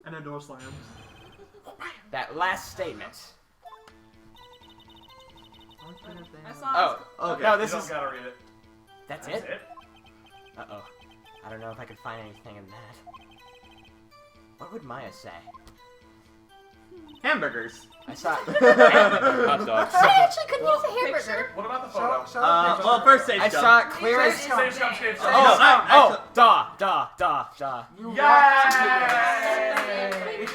And a door slams. That last statement. I saw Okay. No, this you is. don't gotta read it. That's That's it? it? Uh-oh. I don't know if I can find anything in that. What would Maya say? Hamburgers. I saw hot dogs. I actually could use a hamburger. What about the photo? Show the picture. Well, first stage I jump. saw it clear as... Stage jump, stage jump. Oh, duh. You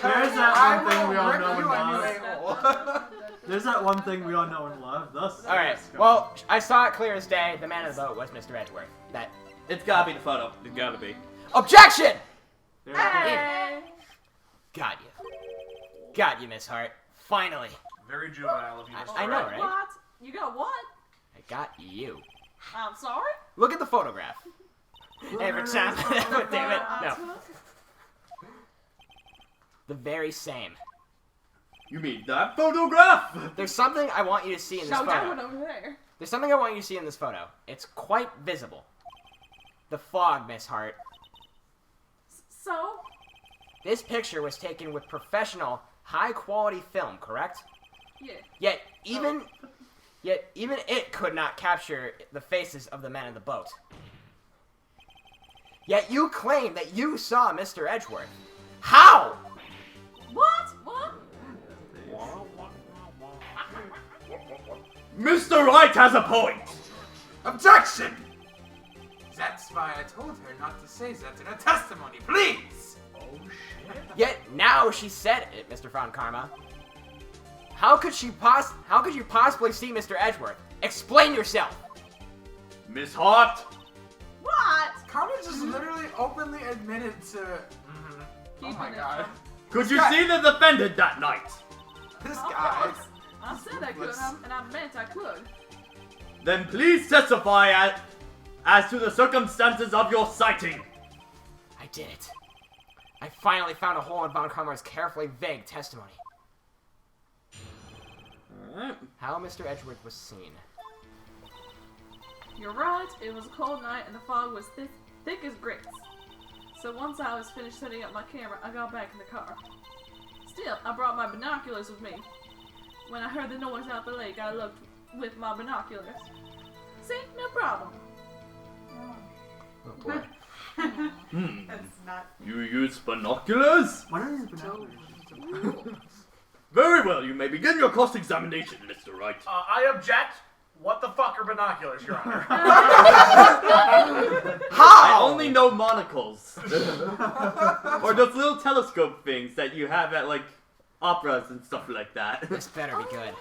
There's that one thing we all know and love. love. There's that one thing we all know and love. Thus. Alright, well, I saw it clear as day. The man of the boat was Mr. Edgeworth. That... It's gotta be the photo. It's gotta be. Objection! There it is. Hey. Got you. Got you, Miss Hart. Finally. Very juvenile of you, Mr. I know, Wright. right? What? You got what? I got you. I'm sorry? Look at the photograph. Every time. Damn it. No. The very same. You mean that photograph? There's something I want you to see in this Show that one photo. over there. There's something I want you to see in this photo. It's quite visible. The fog, Miss Hart. So? This picture was taken with professional, high-quality film, correct? Yeah. Yet even it could not capture the faces of the men in the boat. Yet you claim that you saw Mr. Edgeworth. How? What? What? Mr. Wright has a point. Objection! That's why I told her not to say that in her testimony, please! Oh, shit. Yet now she said it, Mr. Von Karma. How could you possibly see Mr. Edgeworth? Explain yourself. Miss Hart. What? Carmen just literally openly admitted to... Oh my god. Could you guy- see the defendant that night? This Of guy... course. I said I could, and I meant I could. Then please testify as to the circumstances of your sighting. I did it. I finally found a hole in Von Karma's carefully vague testimony. How Mr. Edgeworth was seen. You're right, it was a cold night and the fog was thick as grits. So once I was finished setting up my camera, I got back in the car. Still, I brought my binoculars with me. When I heard the noise out the lake, I looked with my binoculars. See? No problem. Oh boy. That's not. You use binoculars? What are these binoculars? Very well, you may begin your cross-examination, Mr. Wright. I object. What the fuck are binoculars, Your Honor? I only know monocles. Or those little telescope things that you have at, like, operas and stuff like that. This better be good.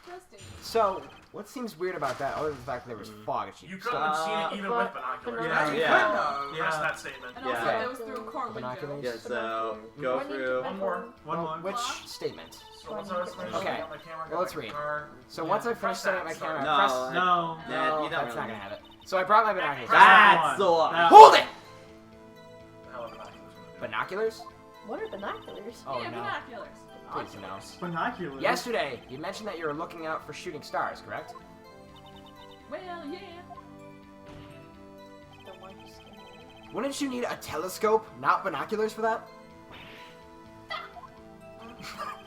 Interesting. So, what seems weird about that, other than the fact that there was fog? You couldn't have seen it even with binoculars. Yeah. You Yeah. could know. Press that statement. And also, Yeah. it was through a car window. Binoculars? Yeah, so go through. One more. One more. Which statement? So once I was finished Okay. setting up my camera, Well, let's got back in read. the car, So yeah, once I press finish setting up my that, camera, No. press... No. Yeah, No, you don't that's really not gonna need have it. So I brought my binoculars. That's the one. That- Hold it! the hell are binoculars gonna do? Binoculars? What are binoculars? Oh yeah, no. binoculars. Please no. Binoculars. Yesterday, you mentioned that you were looking out for shooting stars, correct? Well, yeah. The one who's standing. Wouldn't you need a telescope, not binoculars for that?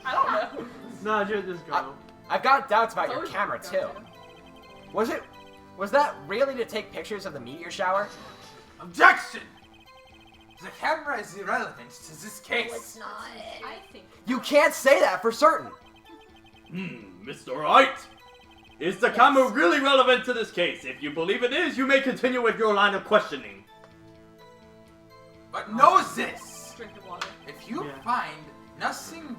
I don't know. No, just go. I've got doubts about your Told you camera to too. go Was that really to take pictures of the meteor shower? Objection! The camera is irrelevant to this case. No, it's not. I think. You can't say that for certain. Mr. Wright. Is the camera really relevant to this case? If you believe it is, you may continue with your line of questioning. But know this! Drink the water. If you Yeah. find nothing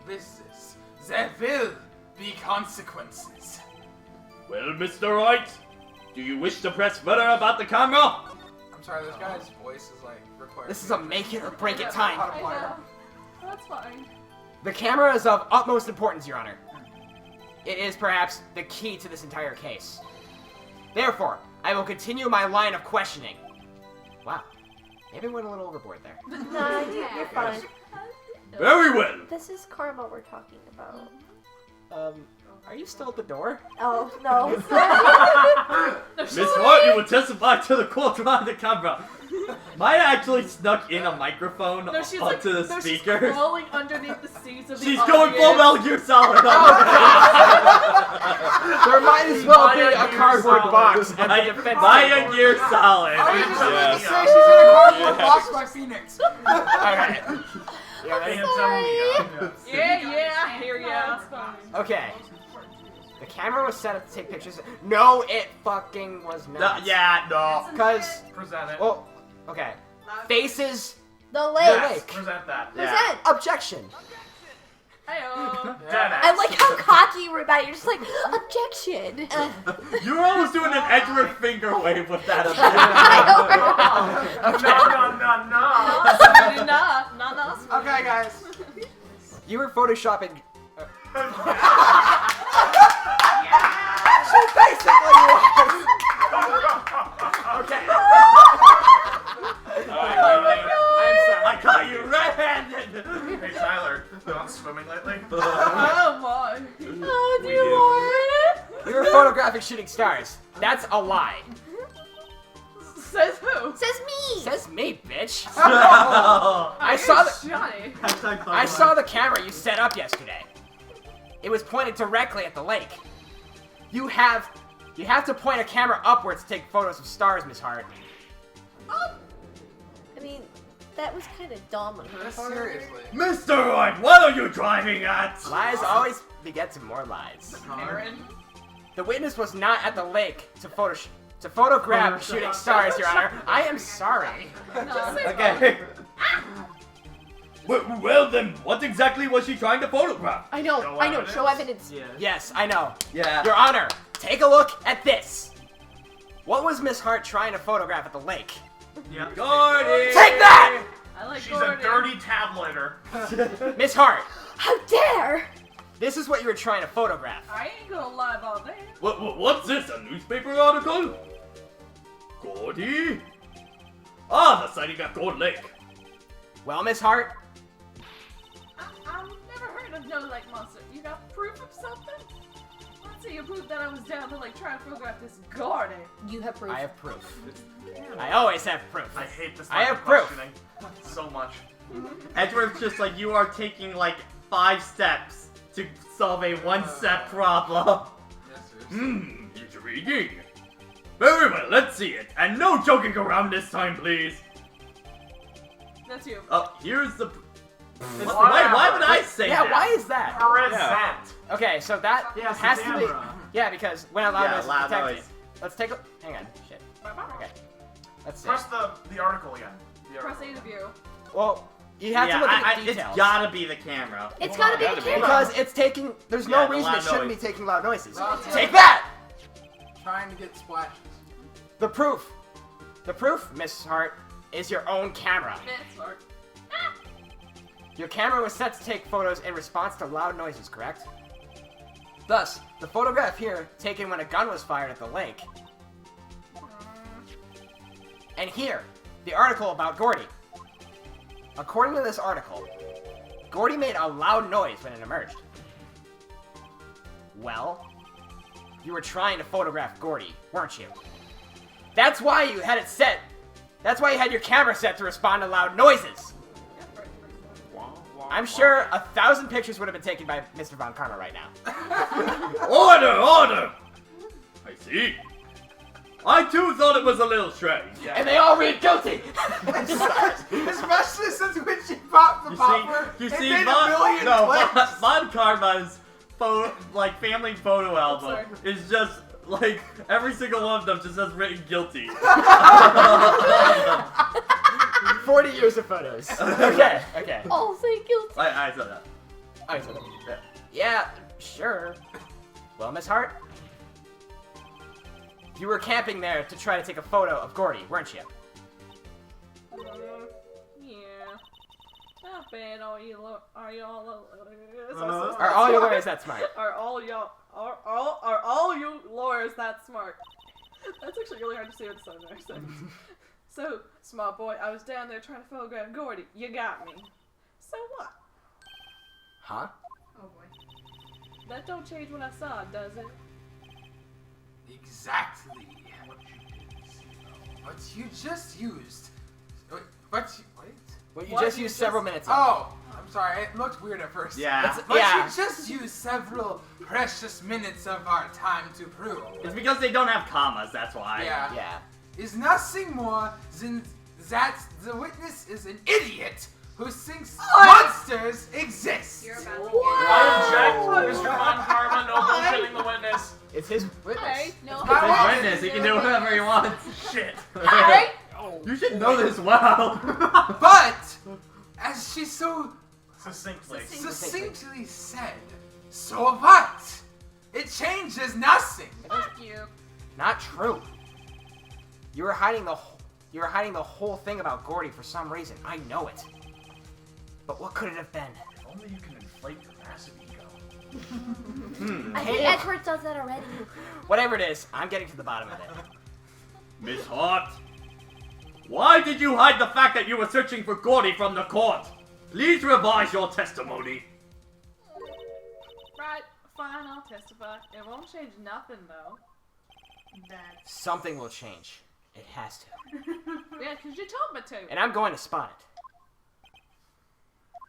business, there will be consequences. Well, Mr. Wright, do you wish to press further about the camera? I'm sorry, this guy's voice is like required. This is a make it or break it I time. know. That's fine. The camera is of utmost importance, Your Honor. It is perhaps the key to this entire case. Therefore, I will continue my line of questioning. Wow. Maybe I went a little overboard there. No, you're fine. Very well. This is karma we're talking about. Are you still at the door? Oh, no. Miss Hart, you will testify to the court behind the camera. Maya actually snuck in a microphone No, she's onto the She's speaker. crawling underneath the seats of the She's audience. going full Metal Gear Solid. There might as well be Maya a Gear cardboard Solid. box at the defense Maya table. Gear Solid. I was just about to Yes. say she's in a cardboard box by Phoenix. Alright. Yeah, Yeah, I hear ya. okay. The camera was set up to take pictures. No, it fucking was not. Yeah, no. Because, Present it. well, okay. Faces The the lake. lake. Present that. Present. Objection. Heyo. Dead I like how cocky you were about it. You're just like, objection. You were almost doing an Edward finger wave with that. No. Okay, guys. You were photoshopping. She basically was. Okay. Alright, I'm sorry. I caught you red-handed. Hey Tyler, been on swimming lately? Oh my. Oh, dear Lord. You were photographing shooting stars. That's a lie. Says who? Says me. Says me, bitch. I saw the- Johnny. I saw the camera you set up yesterday. It was pointed directly at the lake. You have to point a camera upwards to take photos of stars, Miss Hart. I mean, that was kind of dumb on her part. Seriously. Mr. Wright, what are you driving at? Lies always beget some more lies. Aaron. The witness was not at the lake to photograph Photoshop. shooting stars, Your Honor. I am sorry. No. Okay. Well then, what exactly was she trying to photograph? I know. Show evidence. Yeah. Yes, I know. Yeah. Your Honor, take a look at this. What was Miss Hart trying to photograph at the lake? Yeah. Gordy! Take that! I like She's Gordon. a dirty tabletter. Miss Hart, How dare! this is what you were trying to photograph. I ain't gonna lie about that. What's this, a newspaper article? Gordy? Ah, the sighting at Gold Lake. Well, Miss Hart, I've never heard of no lake monster. You got proof of something? Let's see you proof that I was down to like try and photograph this garden. You have proof. I have proof. I always have proof. I hate this I line have of proof. questioning so much. Edward's just like, you are taking like 5 steps to solve a 1-step problem. Yes, Intriguing. Very well, let's see it. And no joking around this time, please. That's you. Oh, here's the... Whatever. Why would I say Yeah, that? why is that? Present. Okay, so that Yeah, it's the has to be. camera. Yeah, because when a loud Yeah, noise is loud detected. noise. Let's take a. Hang on. Shit. Okay. Let's see. Press the article again. The Press article. interview. Well, you have to look at the it's details. gotta be the camera. It's gotta be the camera. Because it's taking. There's Yeah, no the reason loud it shouldn't noise. be taking loud noises. Loud Take noise. that! Trying to get splashes. The proof. The proof, Miss Hart, is your own camera. That's hard. Your camera was set to take photos in response to loud noises, correct? Thus, the photograph here, taken when a gun was fired at the lake. And here, the article about Gordy. According to this article, Gordy made a loud noise when it emerged. Well, you were trying to photograph Gordy, weren't you? That's why you had it set. That's why you had your camera set to respond to loud noises. I'm sure 1,000 pictures would have been taken by Mr. Von Karma right now. Order! I see. I too thought it was a little strange. And they all read guilty! Especially since when she popped the popper. You it see, made Von, a million no, clicks. Von Karma's family photo album sorry. is just like every single one of them just has written guilty. 40 years of photos. Okay. All say guilty. I said that. I said that. Yeah, sure. Well, Miss Hart, you were camping there to try to take a photo of Gordy, weren't you? Yeah. Not bad, are y'all Are all your lawyers that smart? Are all you lawyers that smart? That's actually really hard to say with the southern accent. So, smart boy, I was down there trying to photograph Gordy. You got me. So what? Huh? Oh boy. That don't change what I saw, does it? Exactly. But you just used. Wait. Well, you What? just You used just- several minutes. of Oh, I'm sorry. It looked weird at first. Yeah. But Yeah. you just used several precious minutes of our time to prove. It's because they don't have commas, that's why. Yeah. Yeah. Is nothing more than that the witness is an idiot who thinks monsters exist. You're about to I object, Mr. Von Karma, no bullshitting the witness. It's his witness. Hey, No. It's His not witness, he can do whatever he wants. Shit. Hi. You should know this well. But, as she so Succinctly. succinctly said, so what? It changes nothing. Fuck you. Not true. You were hiding the whole thing about Gordy for some reason. I know it. But what could it have been? If only you can inflate your massive ego. I think Edward does that already. Whatever it is, I'm getting to the bottom of it. Miss Hart, why did you hide the fact that you were searching for Gordy from the court? Please revise your testimony. Right, fine, I'll testify. It won't change nothing, though. Something will change. It has to. Yeah, because you told me to. And I'm going to spot it.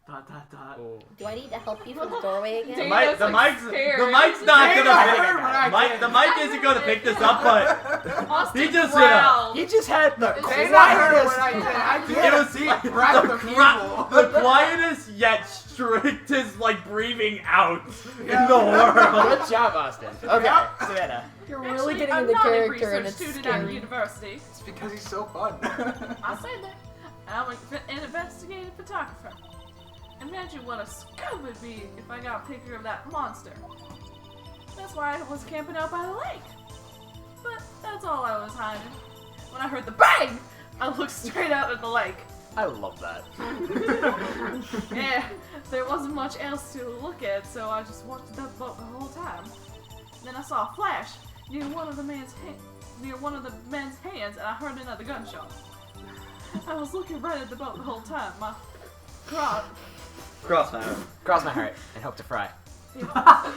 Dot, dot, dot. Do I need to help you from the doorway again? The Damn. mic, That's, the like, mic's, scary. the mic's not Dana gonna. heard what I did. The mic isn't gonna pick this up, but Austin he just growled. He just had the Dana heard what I quietest. did. I it can't was see like breath the, of evil. the quietest yet strictest like breathing out in the world. Good job, Austin. Okay, Savannah. You're Actually, really getting I'm into not a character and research it's student at scary. university. It's because he's so fun. I say that. I'm an investigative photographer. Imagine what a scoop would be if I got a picture of that monster. That's why I was camping out by the lake. But that's all I was hiding. When I heard the bang, I looked straight out at the lake. I love that. Yeah, there wasn't much else to look at, so I just watched that boat the whole time. Then I saw a flash near one of the men's hands, and I heard another gunshot. I was looking right at the boat the whole time. My crowd. Crossfire. Cross my heart and hope to fry. Oh.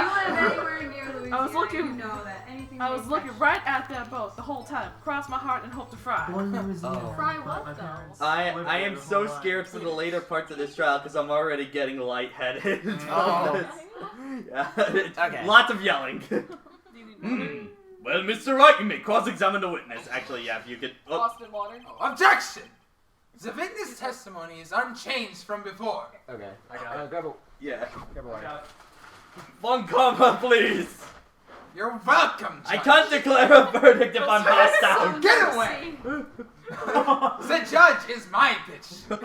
You live anywhere near Louisiana, I was looking- you know that anything I they was looking touch- right at that boat the whole time. Cross my heart and hope to fry. Fry what, though? I am so scared for the later parts of this trial because I'm already getting lightheaded. Oh. Yeah. Okay. Lots of yelling. Well, Mr. Wright, you may cross-examine the witness. Actually, yeah, if you could. Oh, Boston water. Objection! The witness testimony is unchanged from before. Okay. I got it. Grab a yeah. water. One comma, please. You're welcome, I Judge. can't declare a verdict if I'm passed out. Get away! The judge is my bitch. Not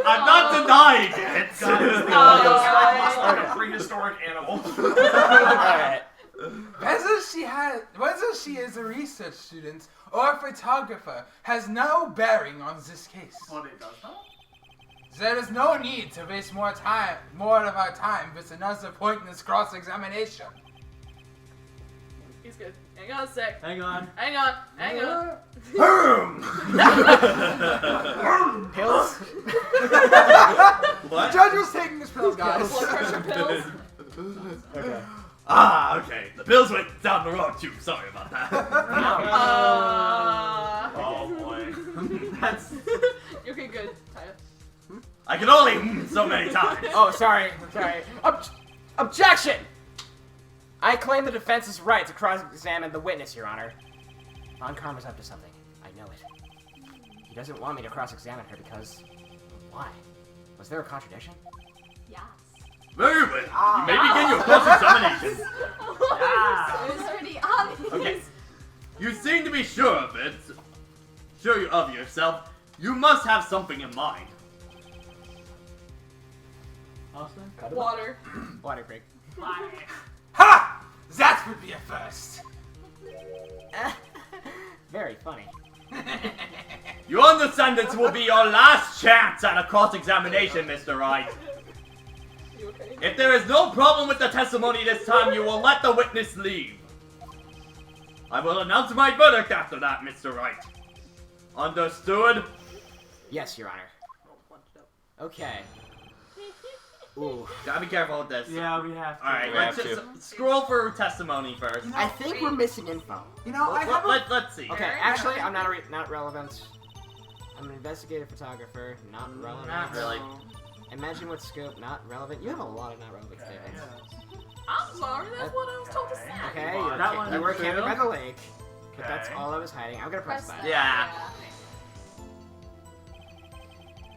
I'm not denying it. Like a prehistoric animal. Alright. Whether she is a research student or a photographer has no bearing on this case. Well, it does not. There is no need to waste more of our time with another pointless cross-examination. He's good. Hang on a sec. Hang on. Hang on. Hang on. Pills? The What? judge was taking his pills, guys. Blood pressure pills. Okay. Ah, okay. The bills went down the road too. Sorry about that. Oh boy. That's. Okay, good. Tyler. I can only so many times. Oh, sorry. Objection! I claim the defense's right to cross-examine the witness, Your Honor. Von Karma's up to something. I know it. He doesn't want me to cross-examine her because... Why? Was there a contradiction? Yes. Very well. You may begin your cross-examination. It was pretty obvious. Okay. You seem to be sure of it. Sure of yourself. You must have something in mind. Austin? Water. Water break. Ha! That would be a first. Very funny. You understand this will be your last chance at a cross-examination, Mr. Wright. You okay? If there is no problem with the testimony this time, you will let the witness leave. I will announce my verdict after that, Mr. Wright. Understood? Yes, Your Honor. Okay. Ooh. Gotta be careful with this. Yeah, we have to. Alright, We let's have just scroll for testimony first. I think we're missing info. You know, I have a... Let's see. Okay, actually, I'm not relevant. I'm an investigative photographer, not relevant. Not really. Imagine what scope, not relevant. You have a lot of not relevant statements. I'm sorry, that's what I was told to say. Okay, Well, that one you were is camping true. by the lake, but that's Okay. all I was hiding. I'm gonna press that. Yeah.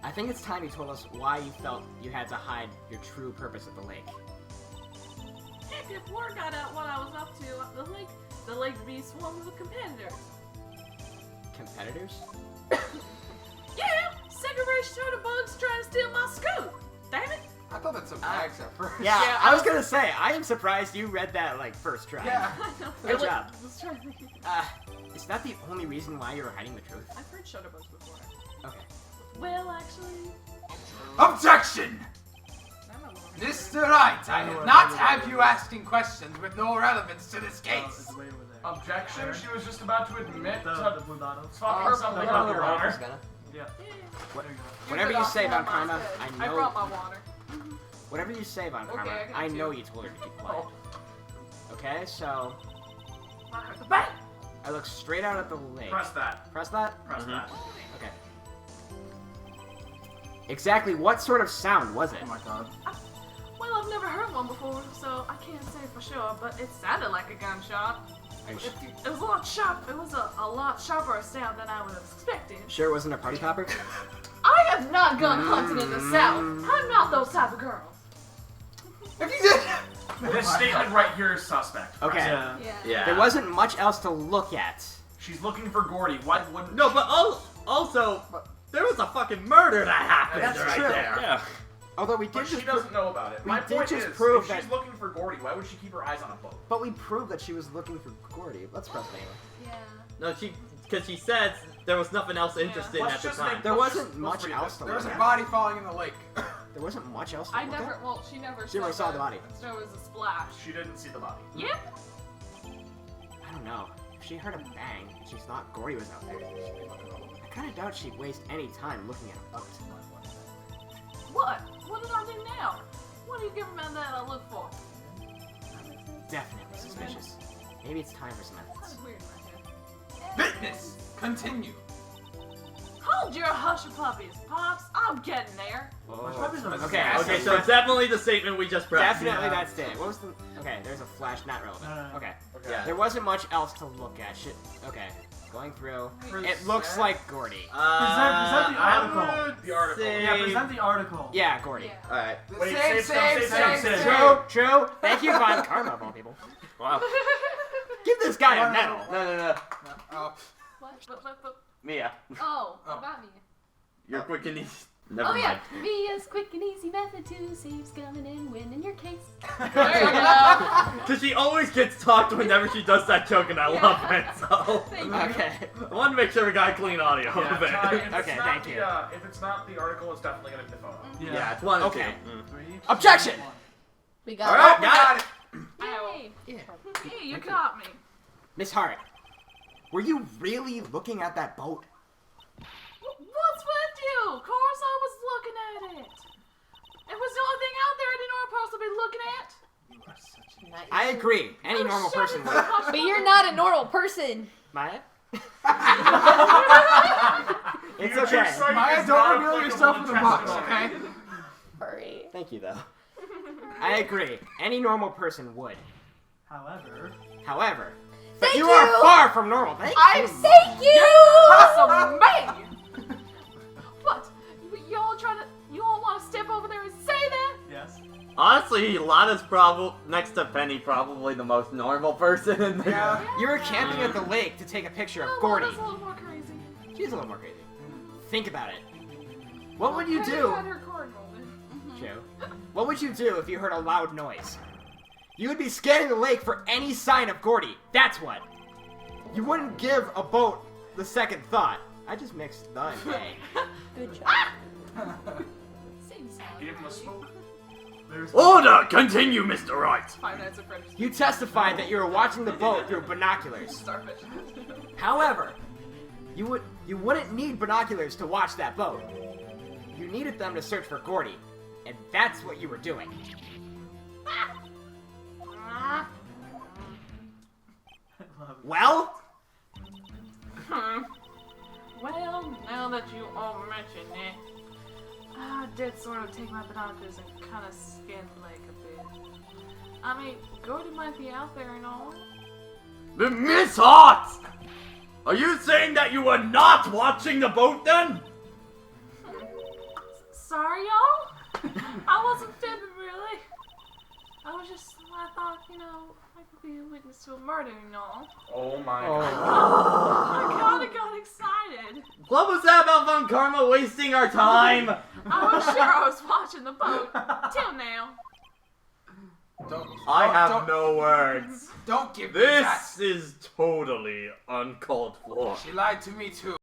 I think it's time you told us why you felt you had to hide your true purpose at the lake. Heck, if word got out what I was up to, the lake be swarmed with competitors. Competitors? Yeah, cigarette shooter bugs trying to steal my scoop. Damn it. I thought that's some bags at first. Yeah, I was gonna say, I am surprised you read that, like, first try. Yeah. Good job. Was trying to think. Is that the only reason why you were hiding the truth? I've heard shooter bugs before. Okay. Well, actually, Objection! I'm a woman. Mr. Wright, I have not have you asking questions with no relevance to this Oh, case. it's way over there. Objection. She was just about to admit The to blue bottle. fuck her something up, Your Honor. Yeah. What- There you go. Whatever you say, Von Karma, I I know. brought my water. Whatever you say, Von Karma, Okay, I got I know you. you told her to keep quiet. Okay, so I heard the bang. I look straight out at the lake. Press that. Press that? Press that. Okay. Exactly what sort of sound was it? Oh my god. Well, I've never heard one before, so I can't say for sure, but it sounded like a gunshot. Are you It was a lot sharp. It was a lot sharper sound than I would have expected. sure it wasn't a party popper? I have not gone hunting in the South. I'm not those type of girls. If you did... This statement right here is suspect. Okay. Yeah. Yeah. Yeah. There wasn't much else to look at. She's looking for Gordy. Why wouldn't... No, but also, there was a fucking murder that happened That's right true. there. Yeah. Although we But did she just doesn't know about it. we My did point just is, prove if that- she's looking for Gordy, why would she keep her eyes on a boat? but we proved that she was looking for Gordy. Let's press it anyway. Yeah. No, because she said there was nothing else interesting Let's at the just time. make- There let's wasn't just- much let's read else this. to There look was a at. body falling in the lake. There wasn't much else to I look never, at. well, she never She never saw the body. There was a splash. She didn't see the body. Yep. I don't know. If she heard a bang and she thought Gordy was out there, I kind of doubt she'd waste any time looking at a boat. What? What did I do now? What are you giving me that I look for? Definitely suspicious. Maybe it's time for some evidence. That's weird in my head. Witness, continue. Hold your hush puppies, Pops. I'm getting there. Okay, Okay, so it's definitely the statement we just pressed. definitely that's it. What was the? Okay, there's a flash, not relevant. Okay, Okay. Yeah. there wasn't much else to look at. Shit. Okay, going through. It Present- looks like Gordy. Present the article. I would The article. say- Yeah, present the article. Yeah, Gordy. Yeah. Alright. Wait, Same, save stuff, save stuff, save stuff. True. Thank you, Von Karma, of all people. Wow. Give this guy a medal. No. Oh, But Mia. Oh, Oh. about me. You're quick and easy. Never Oh mind. yeah, Mia's quick and easy method to save scumming and winning your case. there you go. Because she always gets talked whenever she does that joke, and I love it. So Thank you. Okay. I want to make sure we got clean audio Yeah, of it. Ty, if it's Okay, not thank the, you. if it's not the article, it's definitely gonna be the photo. Yeah, it's one of Okay. two. 3, Objection! 1. We got All it. right, we got it. Ow. Yeah. Hey, you caught me. Miss Hart, were you really looking at that boat? What's with you? Of course I was looking at it. It was the only thing out there I didn't know I'm supposed to be looking at. Nice. I agree. Any Oh, normal shut person it. would. But you're not a normal person. Maya? It's Future okay. sight Maya, is don't not reveal applicable yourself to in the box, testimony. okay? Hurry. Thank you, though. I agree. Any normal person would. However, However, Thank you you. are far from normal. Thank you. Thank you! Awesome man. What? You all want to step over there and say that? yes. Honestly, Lotta's next to Penny, probably the most normal person in there. Yeah. You were camping at the lake to take a picture of Oh, Gordy. that's a little more crazy. She's a little more crazy. Think about it. What would you Penny do? had her cord rolling. Joe, what would you do if you heard a loud noise? You would be scanning the lake for any sign of Gordy. That's what. You wouldn't give a boat the second thought. I just mixed the and A. Good job. Same sound. Give him a smoke. There's Order! Continue, Mr. Wright! 5 Nights at Freddy's. You testified that you were watching the boat through binoculars. Starfish. However, you wouldn't need binoculars to watch that boat. You needed them to search for Gordy, and that's what you were doing. Well? Well, now that you all mention it, I did sort of take my binoculars and kind of scan Blake a bit. I mean, Gordy might be out there and all. Miss Hart! Are you saying that you were not watching the boat then? Sorry, y'all. I wasn't fibbing, really. I thought, I could be a witness to a murder and all. Oh my I kinda got excited. What was that about Von Karma wasting our time? I was sure I was watching the boat. Till now. I have no words. Don't give me that. This is totally uncalled for. She lied to me too.